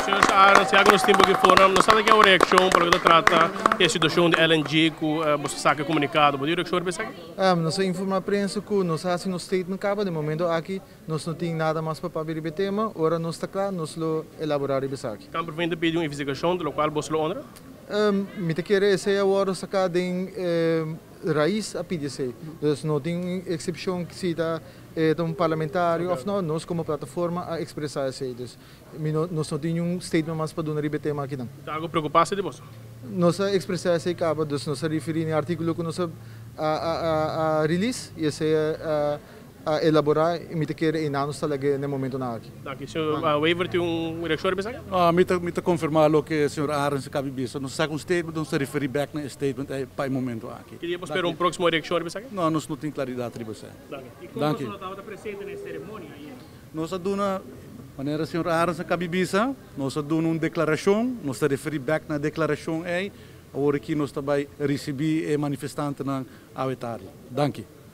Senhor Aaron, se alguns tempos que foram, não sabe que é a reação para o que trata a situação de LNG que você sabe comunicado, pode ir senhor pensar? Nós informamos a prensa que nós fazemos statement acaba de momento aqui, nós não temos nada mais para abrir o tema, agora nós está claro, nós lo elaborar isso aqui. Campo vem de pedir uma investigação, do qual você lo honra? Me te querer esse é o hora sacar de raiz a pedir se, então não tem exceção que se dá um parlamentário, ou não, nós como plataforma a expressar isso, então nós não temos statement mais para dar o tema aqui não. Está algo preocupado de você? Nós expressar isso acaba, então nós referimos ao artigo que nós a release e esse a elaborar e me te querer em anos talaga no momento na aqui. Daqui, senhor Weaver tem reação pensar? Me te confirmar o que o senhor Aaron se cabe bisa. Nós sabe statement, nós referir back na statement para o momento aqui. Queria esperar um próximo reação pensar? Não, nós não temos claridade sobre isso. E como você estava presente na cerimônia? Nós aduna maneira o senhor Aaron se cabe bisa, nós aduna uma declaração, nós referir back na declaração aí, agora que nós também recebi manifestante na awetário. Danke.